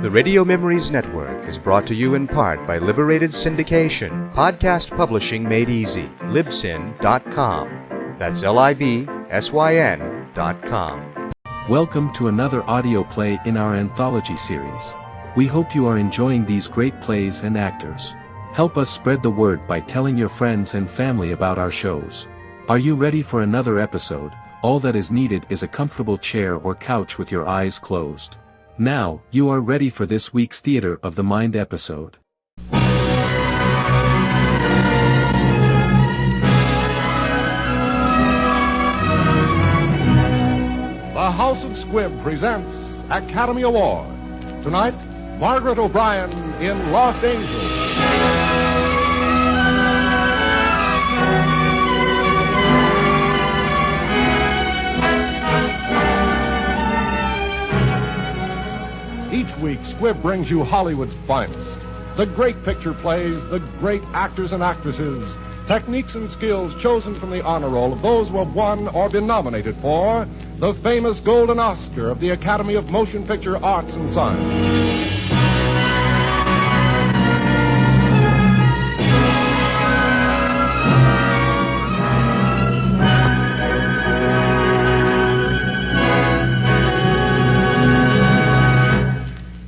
The Radio Memories Network is brought to you in part by Liberated Syndication, podcast publishing made easy, libsyn.com. That's libsyn.com. Welcome to another audio play in our anthology series. We hope you are enjoying these great plays and actors. Help us spread the word by telling your friends and family about our shows. Are you ready for another episode? All that is needed is a comfortable chair or couch with your eyes closed. Now, you are ready for this week's Theater of the Mind episode. The House of Squibb presents Academy Award. Tonight, Margaret O'Brien in Lost Angels. Each week, Squibb brings you Hollywood's finest. The great picture plays, the great actors and actresses, techniques and skills chosen from the honor roll of those who have won or been nominated for the famous Golden Oscar of the Academy of Motion Picture Arts and Science.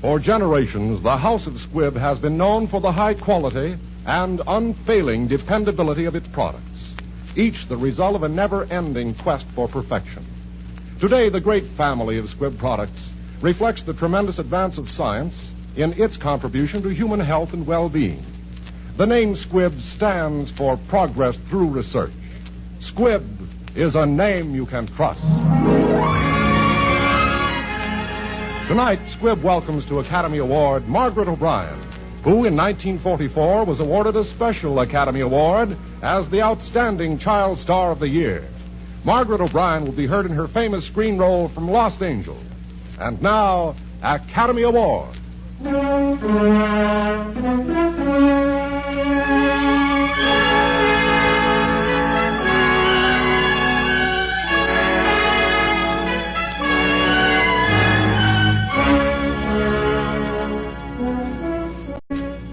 For generations, the House of Squibb has been known for the high quality and unfailing dependability of its products, each the result of a never-ending quest for perfection. Today, the great family of Squibb products reflects the tremendous advance of science in its contribution to human health and well-being. The name Squibb stands for progress through research. Squibb is a name you can trust. Tonight, Squibb welcomes to Academy Award Margaret O'Brien, who in 1944 was awarded a special Academy Award as the Outstanding Child Star of the Year. Margaret O'Brien will be heard in her famous screen role from Lost Angels. And now, Academy Award.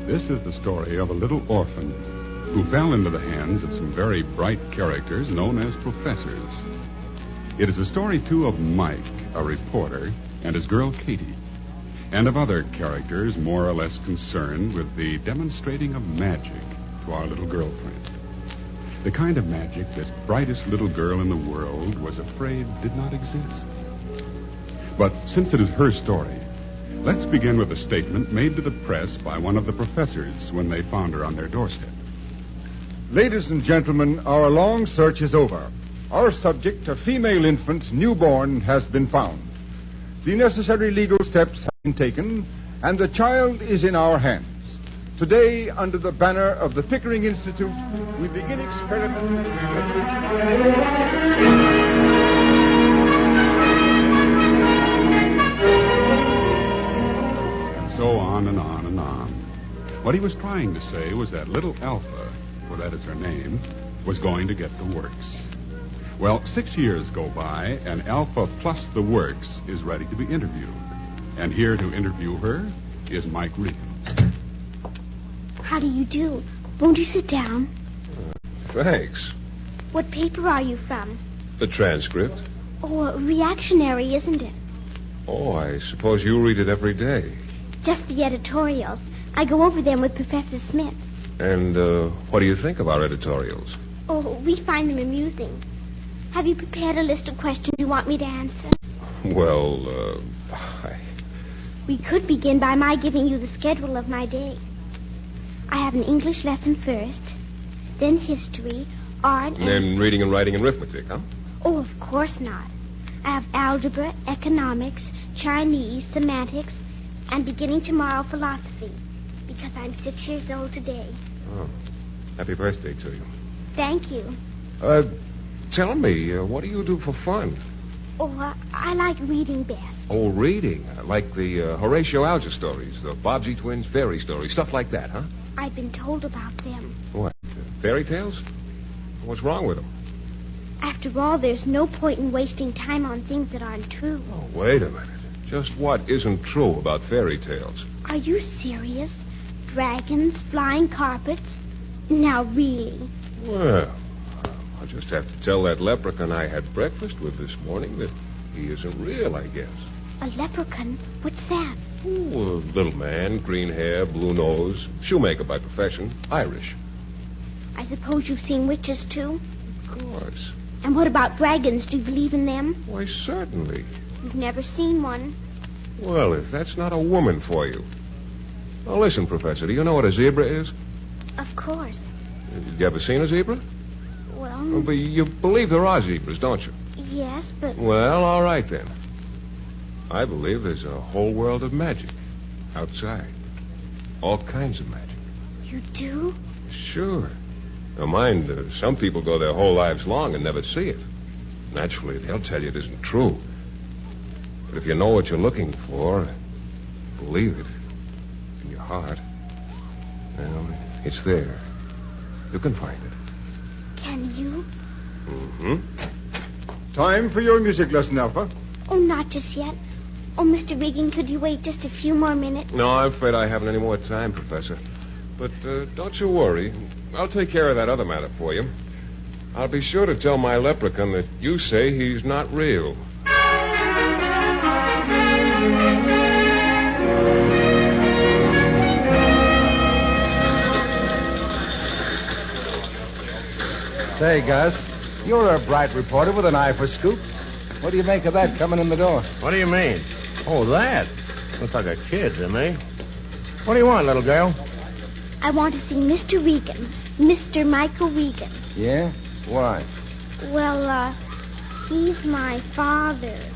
This is the story of a little orphan who fell into the hands of some very bright characters known as professors. It is a story, too, of Mike, a reporter, and his girl Katie, and of other characters more or less concerned with the demonstrating of magic to our little girlfriend. The kind of magic this brightest little girl in the world was afraid did not exist. But since it is her story, let's begin with a statement made to the press by one of the professors when they found her on their doorstep. Ladies and gentlemen, our long search is over. Our subject, a female infant, newborn, has been found. The necessary legal steps have been taken, and the child is in our hands. Today, under the banner of the Pickering Institute, we begin experiments. So on and on and on. What he was trying to say was that little Alpha, for that is her name, was going to get the works. Well, 6 years go by, and Alpha plus the works is ready to be interviewed. And here to interview her is Mike Regan. How do you do? Won't you sit down? Thanks. What paper are you from? The transcript? Oh, reactionary, isn't it? Oh, I suppose you read it every day. Just the editorials. I go over them with Professor Smith. And what do you think of our editorials? Oh, we find them amusing. Have you prepared a list of questions you want me to answer? Well, We could begin by my giving you the schedule of my day. I have an English lesson first, then history, art, and then reading and writing and arithmetic, huh? Oh, of course not. I have algebra, economics, Chinese, semantics, and beginning tomorrow, philosophy, because I'm 6 years old today. Oh, happy birthday to you. Thank you. Tell me, what do you do for fun? Oh, I like reading best. Oh, reading. Like the Horatio Alger stories, the Bobbsey Twins fairy stories, stuff like that, huh? I've been told about them. What, fairy tales? What's wrong with them? After all, there's no point in wasting time on things that aren't true. Oh, wait a minute. Just what isn't true about fairy tales? Are you serious? Dragons, flying carpets? Now, really? Well, I'll just have to tell that leprechaun I had breakfast with this morning that he isn't real, I guess. A leprechaun? What's that? Oh, a little man, green hair, blue nose, shoemaker by profession, Irish. I suppose you've seen witches, too? Of course. And what about dragons? Do you believe in them? Why, certainly. You've never seen one. Well, if that's not a woman for you. Now, listen, Professor, do you know what a zebra is? Of course. You ever seen a zebra? Well, But you believe there are zebras, don't you? yes, but... Well, all right then. I believe there's a whole world of magic outside. All kinds of magic. You do? Sure. Now, mind, some people go their whole lives long and never see it. Naturally, they'll tell you it isn't true. But if you know what you're looking for, believe it in your heart, well, it's there. You can find it. Can you? Mm-hmm. Time for your music lesson, Alpha. Oh, not just yet. Oh, Mr. Regan, could you wait just a few more minutes? No, I'm afraid I haven't any more time, Professor. But don't you worry. I'll take care of that other matter for you. I'll be sure to tell my leprechaun that you say he's not real. Say, Gus, you're a bright reporter with an eye for scoops. What do you make of that coming in the door? What do you mean? Oh, that? Looks like a kid to me. What do you want, little girl? I want to see Mr. Regan. Mr. Michael Regan. Yeah? Why? Well, he's my father.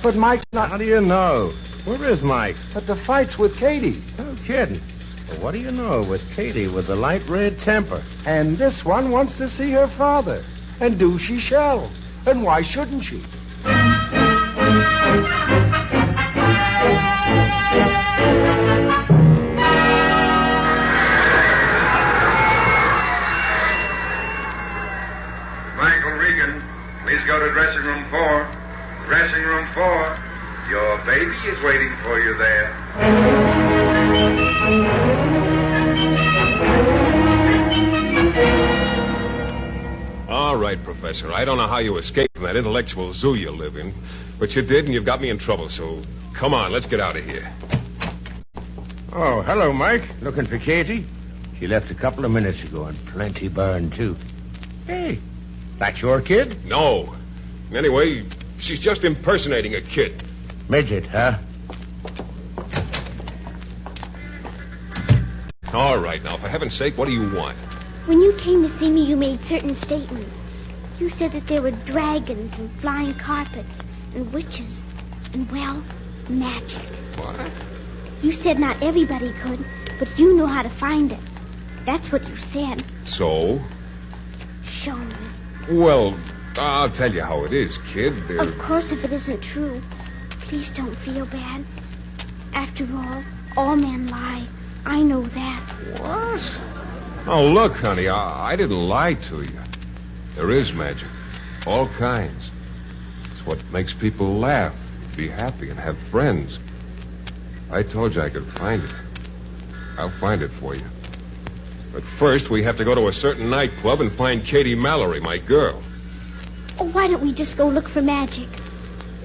But Mike's not... How do you know? Where is Mike? But the fight's with Katie. No kidding. Well, what do you know with Katie with the light red temper? And this one wants to see her father. And do she shall. And why shouldn't she? Michael Regan, please go to dressing room 4. Dressing room 4. Your baby is waiting for you there. All right, Professor. I don't know how you escaped from that intellectual zoo you live in, but you did, and you've got me in trouble, so come on, let's get out of here. Oh, hello, Mike. Looking for Katie? She left a couple of minutes ago, and plenty burned, too. Hey, that's your kid? No. Anyway, she's just impersonating a kid. Midget, huh? All right, now, for heaven's sake, what do you want? When you came to see me, you made certain statements. You said that there were dragons and flying carpets and witches and, well, magic. What? You said not everybody could, but you know how to find it. That's what you said. So? Show me. Well, I'll tell you how it is, kid. Of course, if it isn't true, please don't feel bad. After all men lie. I know that. What? Oh, look, honey, I didn't lie to you. There is magic. All kinds. It's what makes people laugh, be happy, and have friends. I told you I could find it. I'll find it for you. But first, we have to go to a certain nightclub and find Katie Mallory, my girl. Oh, why don't we just go look for magic?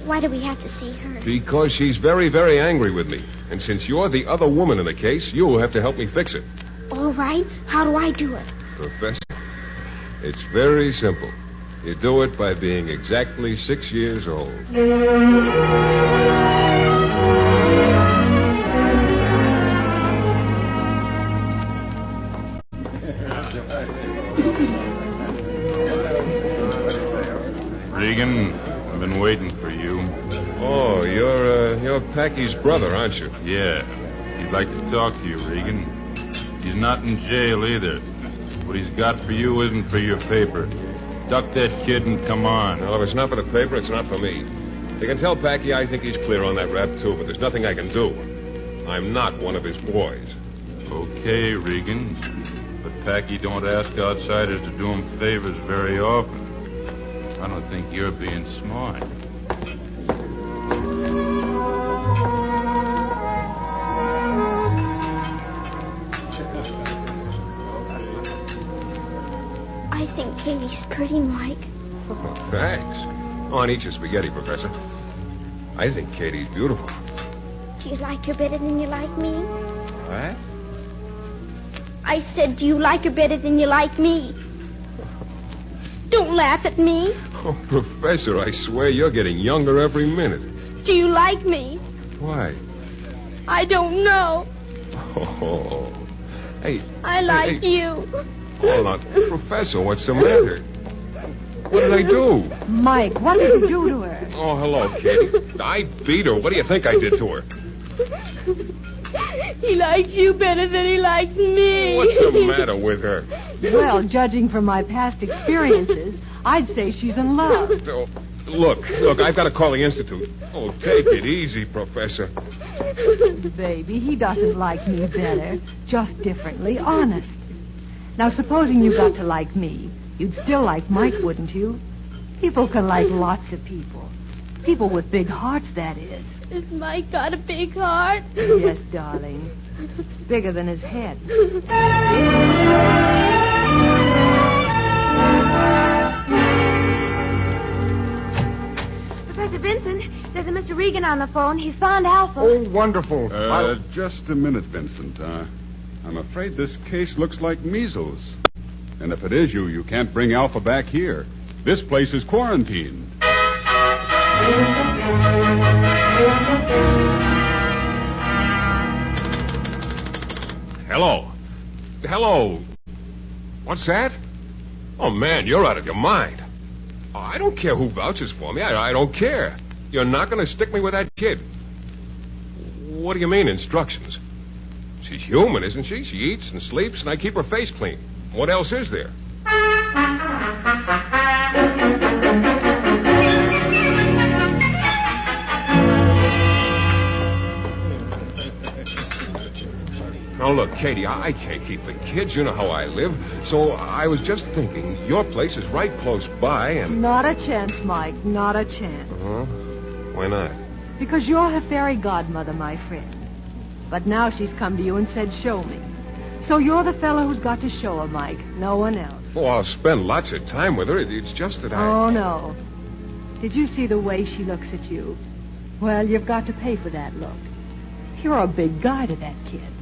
Why do we have to see her? Because she's very, very angry with me. And since you're the other woman in the case, you'll have to help me fix it. All right. How do I do it? Professor, it's very simple. You do it by being exactly 6 years old. Regan, I've been waiting for you. Oh, you're Packy's brother, aren't you? Yeah. He'd like to talk to you, Regan. He's not in jail either. What he's got for you isn't for your paper. Duck that kid and come on. Well, if it's not for the paper, it's not for me. You can tell Packy I think he's clear on that rap, too, but there's nothing I can do. I'm not one of his boys. Okay, Regan. But Packy don't ask outsiders to do him favors very often. I don't think you're being smart. She's pretty, Mike. Oh, thanks. On eat your spaghetti, Professor. I think Katie's beautiful. Do you like her better than you like me? What? I said, do you like her better than you like me? Don't laugh at me. Oh, Professor, I swear you're getting younger every minute. Do you like me? Why? I don't know. Oh, hey. I like you. Hold on. Professor, what's the matter? What did I do? Mike, what did you do to her? Oh, hello, Katie. I beat her. What do you think I did to her? He likes you better than he likes me. What's the matter with her? Well, judging from my past experiences, I'd say she's in love. Oh, look, I've got to call the Institute. Oh, take it easy, Professor. Baby, he doesn't like me better, just differently, honest. Now, supposing you got to like me, you'd still like Mike, wouldn't you? People can like lots of people. People with big hearts, that is. Has Mike got a big heart? Yes, darling. It's bigger than his head. Professor Vincent, there's a Mr. Regan on the phone. He's found Alpha. Oh, wonderful. Just a minute, Vincent. I'm afraid this case looks like measles. And if it is you can't bring Alpha back here. This place is quarantined. Hello. What's that? Oh, man, you're out of your mind. Oh, I don't care who vouches for me. I don't care. You're not going to stick me with that kid. What do you mean, instructions? She's human, isn't she? She eats and sleeps, and I keep her face clean. What else is there? Now, look, Katie, I can't keep the kids. You know how I live. So I was just thinking, your place is right close by, and... Not a chance, Mike. Not a chance. Uh-huh. Why not? Because you're her fairy godmother, my friend. But now she's come to you and said, show me. So you're the fellow who's got to show her, Mike. No one else. Oh, I'll spend lots of time with her. It's just that I... Oh, no. Did you see the way she looks at you? Well, you've got to pay for that look. You're a big guy to that kid.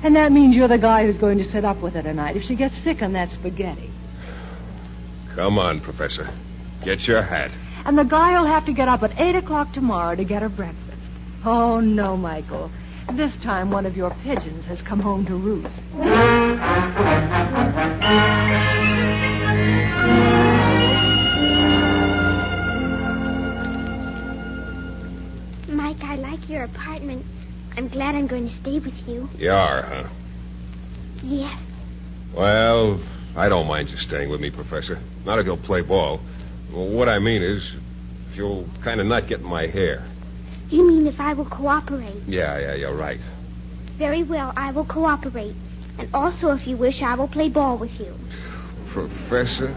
And that means you're the guy who's going to sit up with her tonight if she gets sick on that spaghetti. Come on, Professor. Get your hat. And the guy will have to get up at 8 o'clock tomorrow to get her breakfast. Oh, no, Michael. This time one of your pigeons has come home to roost. Mike, I like your apartment. I'm glad I'm going to stay with you. You are, huh? Yes. Well, I don't mind you staying with me, Professor. Not if you'll play ball. Well, what I mean is, if you'll kind of not get in my hair. You mean if I will cooperate? Yeah, you're right. Very well, I will cooperate. And also, if you wish, I will play ball with you. Professor,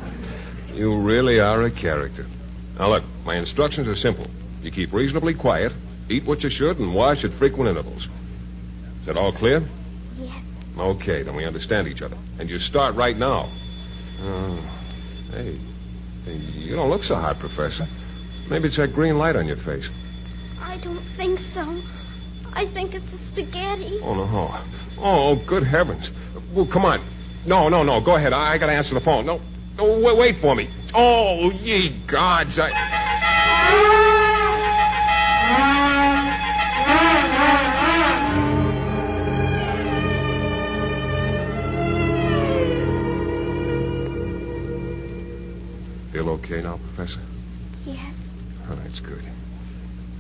you really are a character. Now, look, my instructions are simple. You keep reasonably quiet, eat what you should, and wash at frequent intervals. Is that all clear? Yes. Okay, then we understand each other. And you start right now. Hey, you don't look so hot, Professor. Maybe it's that green light on your face. I don't think so. I think it's the spaghetti. Oh, no. Oh, good heavens. Well, come on. No. Go ahead. I got to answer the phone. No, wait for me. Oh, ye gods. Feel okay now, Professor? Yes. Oh, that's good.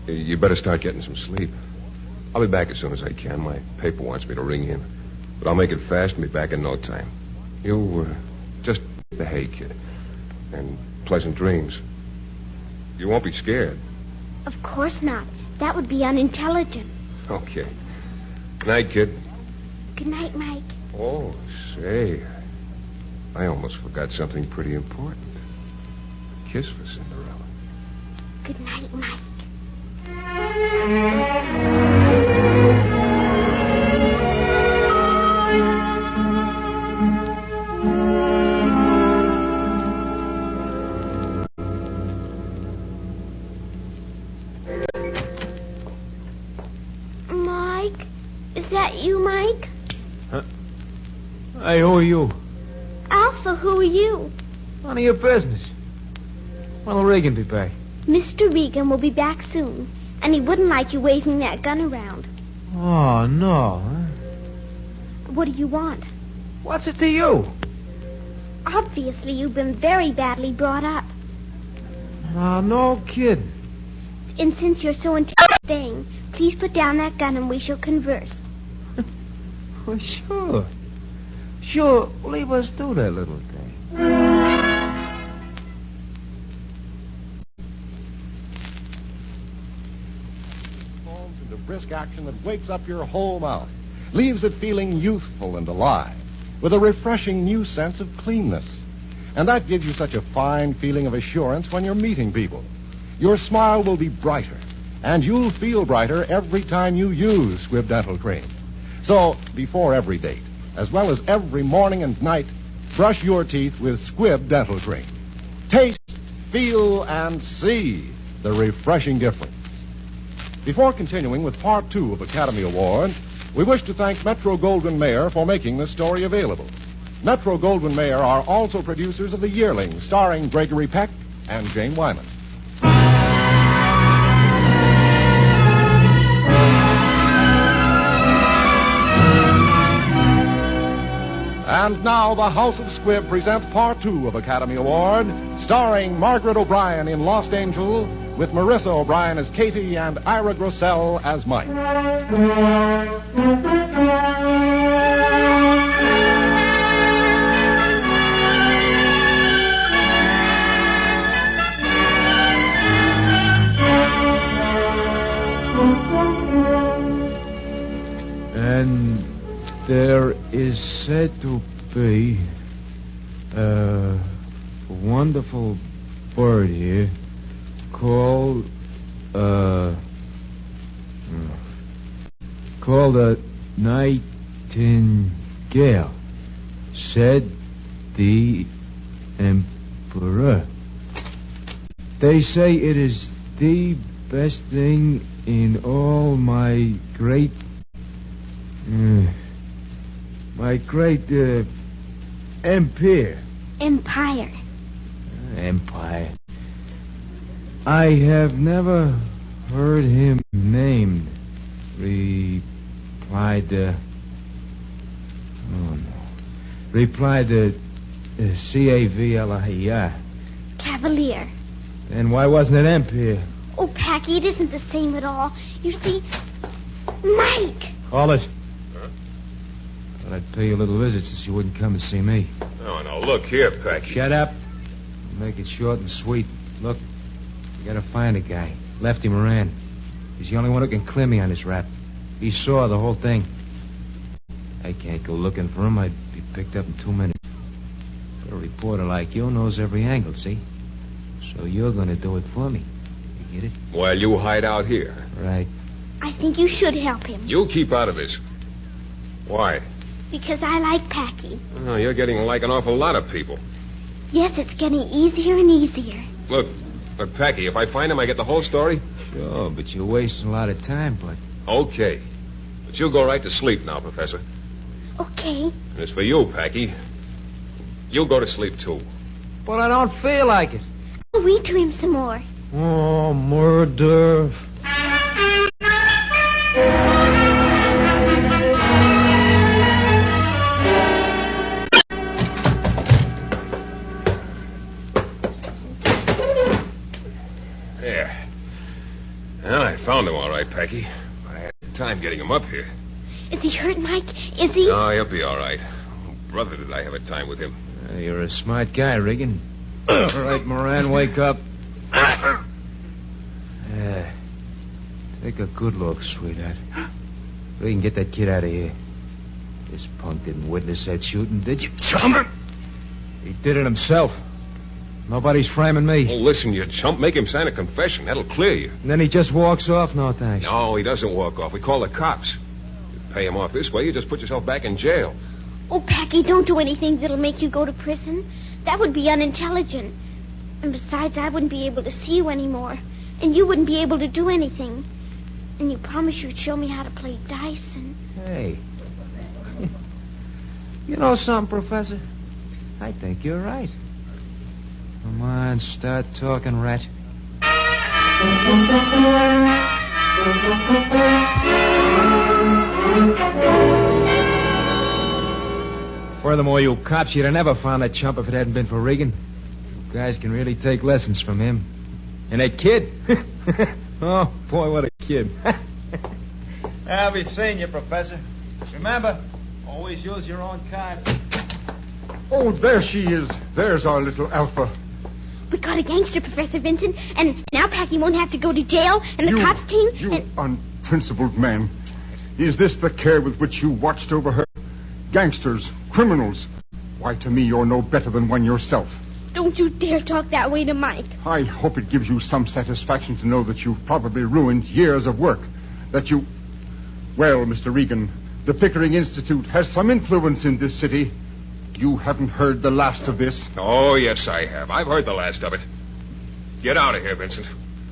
You better start getting some sleep. I'll be back as soon as I can. My paper wants me to ring in. But I'll make it fast and be back in no time. You, just behave, kid. And pleasant dreams. You won't be scared. Of course not. That would be unintelligent. Okay. Good night, kid. Good night, Mike. Oh, say. I almost forgot something pretty important. A kiss for Cinderella. Good night, Mike. that you, Mike? Hey, who are you? Alpha, who are you? None of your business. When'll Regan be back? Mr. Regan will be back soon, and he wouldn't like you waving that gun around. Oh, no. Huh? What do you want? What's it to you? Obviously, you've been very badly brought up. Oh, no kidding. And since you're so intent on staying, please put down that gun and we shall converse. Well, sure. Sure, leave us do that little thing. Into brisk action that wakes up your whole mouth, leaves it feeling youthful and alive, with a refreshing new sense of cleanness. And that gives you such a fine feeling of assurance when you're meeting people. Your smile will be brighter, and you'll feel brighter every time you use Squibb Dental Cream. So, before every date, as well as every morning and night, brush your teeth with Squibb Dental Cream. Taste, feel, and see the refreshing difference. Before continuing with Part 2 of Academy Award, we wish to thank Metro-Goldwyn-Mayer for making this story available. Metro-Goldwyn-Mayer are also producers of The Yearling, starring Gregory Peck and Jane Wyman. And now the House of Squibb presents Part 2 of Academy Award, starring Margaret O'Brien in Lost Angel, with Marissa O'Brien as Katie and Ira Grossell as Mike. And there is said to be a wonderful bird here called a nightingale, said the emperor. They say it is the best thing in all my great empire. Empire. I have never heard him named, replied the Cavalier. Cavalier. Then why wasn't it Empire? Oh, Packy, it isn't the same at all. You see, Mike. Call it. Thought I'd pay you a little visit since you wouldn't come and see me. Oh, now look here, Packy. Shut up. Make it short and sweet. Look, you gotta find a guy. Lefty Moran. He's the only one who can clear me on this rap. He saw the whole thing. I can't go looking for him. I'd be picked up in 2 minutes. But a reporter like you knows every angle, see? So you're gonna do it for me. You get it? While you hide out here. Right. I think you should help him. You keep out of this. Why? Because I like Packy. Oh, you're getting like an awful lot of people. Yes, it's getting easier and easier. Look, Packy, if I find him, I get the whole story? Sure, but you're wasting a lot of time, bud. Okay. But you go right to sleep now, Professor. Okay. And as for you, Packy, you go to sleep, too. But I don't feel like it. I'll read to him some more. Oh, murder. There. Well, I found him all right, Packy. But I had time getting him up here. Is he hurt, Mike? Is he? No, he'll be all right. Oh, brother, did I have a time with him. You're a smart guy, Regan. All right, Moran, wake up. Take a good look, sweetheart. We can get that kid out of here. This punk didn't witness that shooting, did you? Chummer! He did it himself. Nobody's framing me. Oh, listen, you chump. Make him sign a confession. That'll clear you. And then he just walks off? No, thanks. No, he doesn't walk off. We call the cops. You pay him off this way, you just put yourself back in jail. Oh, Packy, don't do anything that'll make you go to prison. That would be unintelligent. And besides, I wouldn't be able to see you anymore. And you wouldn't be able to do anything. And you promised you'd show me how to play dice and... Hey. You know something, Professor? I think you're right. Come on, start talking, rat. Furthermore, you cops, you'd have never found that chump if it hadn't been for Regan. You guys can really take lessons from him. And that kid. Oh, boy, what a kid. I'll be seeing you, Professor. Remember, always use your own kind. Oh, there she is. There's our little Alpha. We caught a gangster, Professor Vincent, and now Packy won't have to go to jail, and the cops came. You unprincipled man. Is this the care with which you watched over her? Gangsters, criminals. Why, to me, you're no better than one yourself. Don't you dare talk that way to Mike. I hope it gives you some satisfaction to know that you've probably ruined years of work. That you... Well, Mr. Regan, the Pickering Institute has some influence in this city. You haven't heard the last of this. Oh, yes, I have. I've heard the last of it. Get out of here, Vincent.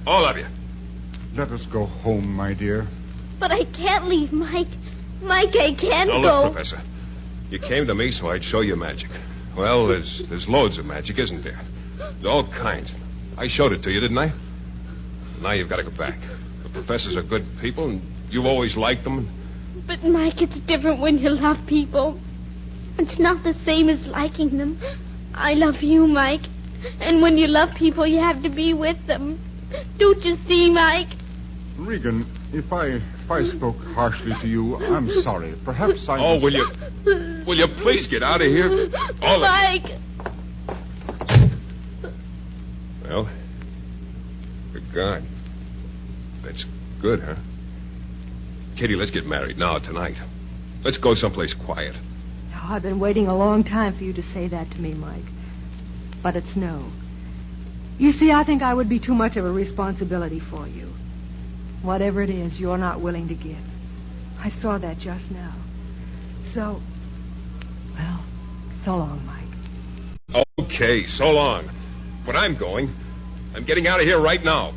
All of you. Let us go home, my dear. But I can't leave Mike. Mike, I can't Now, go. look, Professor. You came to me so I'd show you magic. Well, there's loads of magic, isn't there? There's all kinds. I showed it to you, didn't I? Now you've got to go back. The professors are good people, and you've always liked them. But, Mike, it's different when you love people. It's not the same as liking them. I love you, Mike. And when you love people, you have to be with them. Don't you see, Mike? Regan, if I spoke harshly to you, I'm sorry. Perhaps I... Oh, will you please get out of here? All Mike! Of you. Well, you're gone. That's good, huh? Kitty, let's get married now, tonight. Let's go someplace quiet. Oh, I've been waiting a long time for you to say that to me, Mike. But it's no. You see, I think I would be too much of a responsibility for you. Whatever it is, you're not willing to give. I saw that just now. So, well, so long, Mike. Okay, so long. But I'm going. I'm getting out of here right now.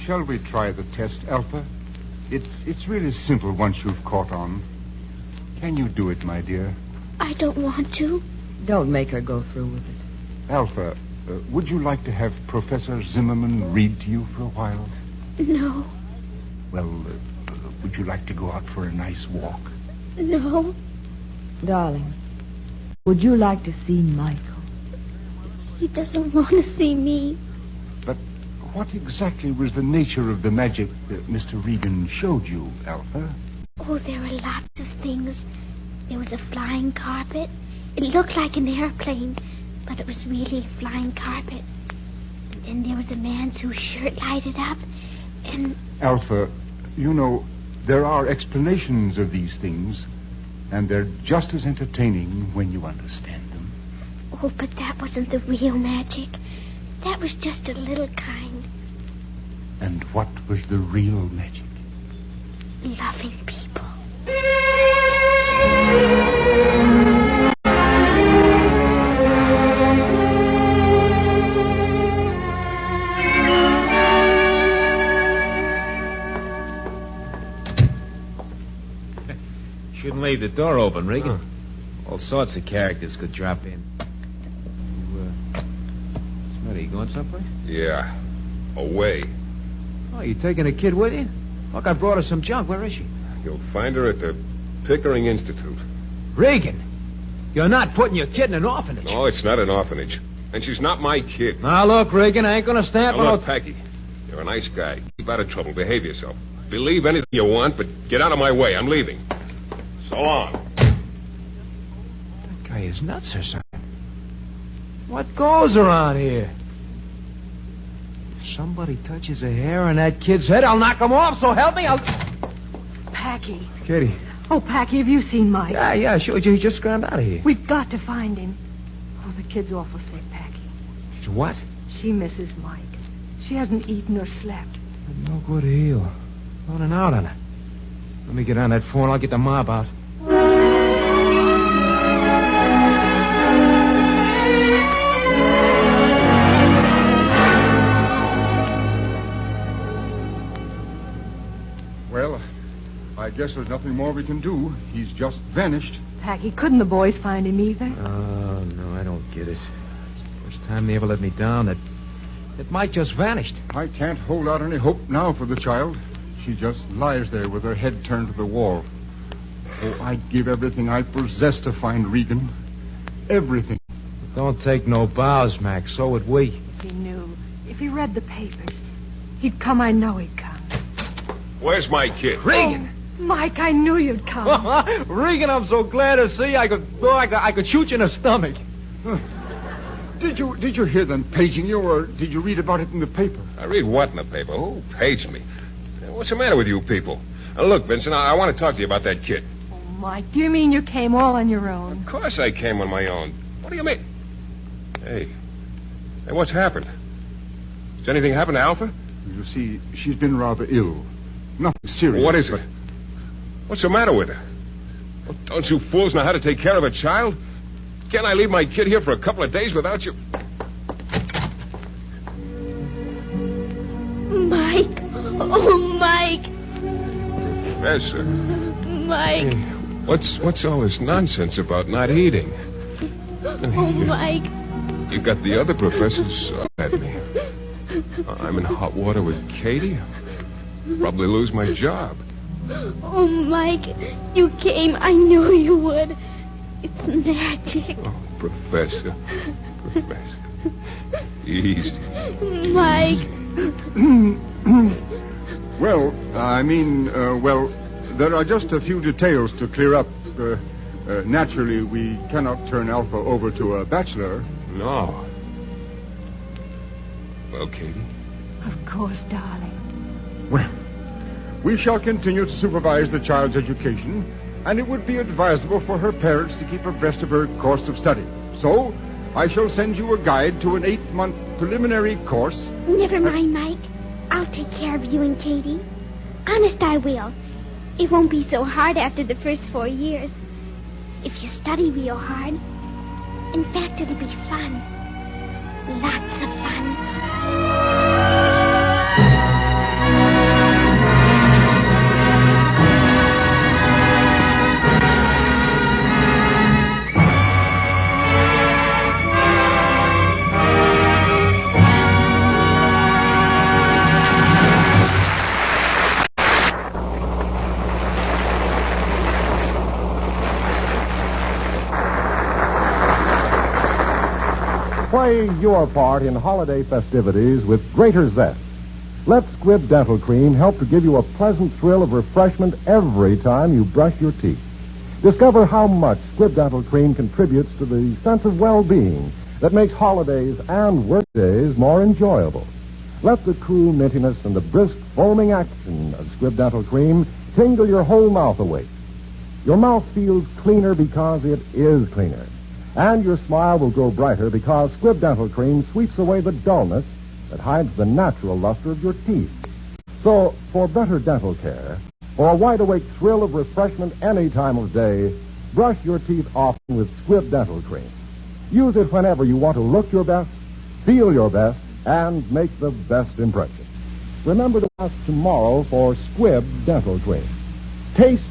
Shall we try the test, Alpha? It's really simple once you've caught on. Can you do it, my dear? I don't want to. Don't make her go through with it. Alpha, would you like to have Professor Zimmerman read to you for a while? No. Well, would you like to go out for a nice walk? No. Darling, would you like to see Michael? He doesn't want to see me. But what exactly was the nature of the magic that Mr. Regan showed you, Alpha? Oh, there were lots of things. There was a flying carpet. It looked like an airplane, but it was really a flying carpet. And then there was a man whose shirt lighted up, and... Alpha, you know, there are explanations of these things, and they're just as entertaining when you understand them. Oh, but that wasn't the real magic. That was just a little kind. And what was the real magic? Loving people. Shouldn't leave the door open, Regan. All sorts of characters could drop in. Smitty, you going someplace? Yeah. Away. Oh, you taking a kid with you? Look, I brought her some junk. Where is she? You'll find her at the Pickering Institute. Regan, you're not putting your kid in an orphanage. No, it's not an orphanage. And she's not my kid. Now, look, Regan, I ain't gonna stand for Now, no... look, Packy. You're a nice guy. Keep out of trouble. Behave yourself. Believe anything you want, but get out of my way. I'm leaving. So long. That guy is nuts or something. What goes around here? If somebody touches a hair on that kid's head, I'll knock him off, so help me, I'll... Packy. Kitty. Oh, Packy, have you seen Mike? Yeah, sure. He just scrambled out of here. We've got to find him. Oh, the kid's awful sick, Packy. What? She misses Mike. She hasn't eaten or slept. No good heel. Running out on her. Let me get on that phone. I'll get the mob out. guess there's nothing more we can do. He's just vanished. Packy, couldn't the boys find him either? Oh, no, I don't get it. It's the first time they ever let me down that Mike just vanished. I can't hold out any hope now for the child. She just lies there with her head turned to the wall. Oh, I'd give everything I possess to find Regan. Everything. Don't take no bows, Mac. So would we. If he knew, if he read the papers, he'd come. I know he'd come. Where's my kid? Regan! Oh, Mike, I knew you'd come. Regan, I'm so glad to see. I could shoot you in the stomach. Did you hear them paging you, or did you read about it in the paper? I read what in the paper? Who paged me? What's the matter with you people? Now, look, Vincent, I want to talk to you about that kid. Oh, Mike, do you mean you came all on your own? Of course I came on my own. What do you mean? Hey, what's happened? Has anything happened to Alpha? You see, she's been rather ill. Nothing serious. What is it? What's the matter with her? Well, don't you fools know how to take care of a child? Can't I leave my kid here for a couple of days without you? Mike. Oh, Mike. Professor. Mike. Hey, what's all this nonsense about not eating? Oh, Mike. You got the other professors at me. I'm in hot water with Katie. Probably lose my job. Oh, Mike. You came. I knew you would. It's magic. Oh, Professor. Easy. Mike. Well, there are just a few details to clear up. Naturally, we cannot turn Alpha over to a bachelor. No. Well, Katie? Of course, darling. Well, we shall continue to supervise the child's education, and it would be advisable for her parents to keep abreast of her course of study. So, I shall send you a guide to an 8-month preliminary course. Never mind, Mike. I'll take care of you and Katie. Honest, I will. It won't be so hard after the first 4 years. If you study real hard. In fact, it'll be fun. Lots of fun. Play your part in holiday festivities with greater zest. Let Squibb Dental Cream help to give you a pleasant thrill of refreshment every time you brush your teeth. Discover how much Squibb Dental Cream contributes to the sense of well-being that makes holidays and workdays more enjoyable. Let the cool mintiness and the brisk foaming action of Squibb Dental Cream tingle your whole mouth awake. Your mouth feels cleaner because it is cleaner. And your smile will grow brighter because Squibb Dental Cream sweeps away the dullness that hides the natural luster of your teeth. So, for better dental care, for a wide-awake thrill of refreshment any time of day, brush your teeth often with Squibb Dental Cream. Use it whenever you want to look your best, feel your best, and make the best impression. Remember to ask tomorrow for Squibb Dental Cream. Taste,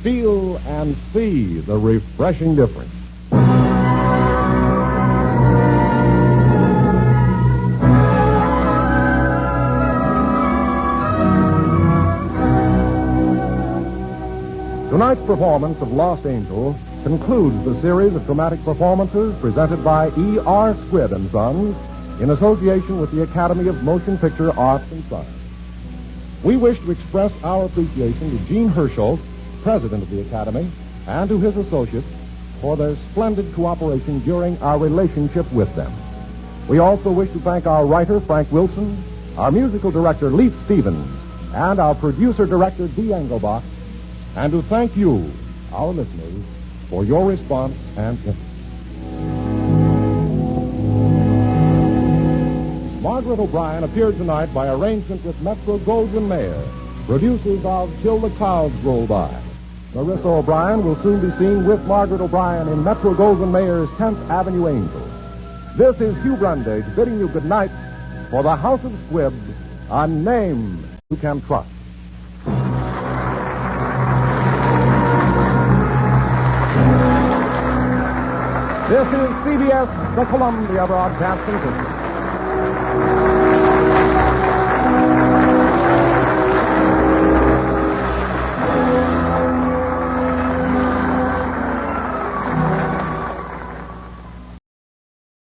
feel, and see the refreshing difference. Tonight's performance of Lost Angel concludes the series of dramatic performances presented by E.R. Squibb and Sons in association with the Academy of Motion Picture Arts and Science. We wish to express our appreciation to Gene Herschel, president of the Academy, and to his associates for their splendid cooperation during our relationship with them. We also wish to thank our writer, Frank Wilson, our musical director, Leith Stevens, and our producer-director, Dee Engelbach, and to thank you, our listeners, for your response and interest. Margaret O'Brien appeared tonight by arrangement with Metro-Goldwyn-Mayer, producers of Till the Clouds Roll By. Marissa O'Brien will soon be seen with Margaret O'Brien in Metro-Goldwyn-Mayer's 10th Avenue Angel. This is Hugh Brundage bidding you good night for the House of Squibb, a name you can trust. This is CBS, the Columbia Broadcasting System.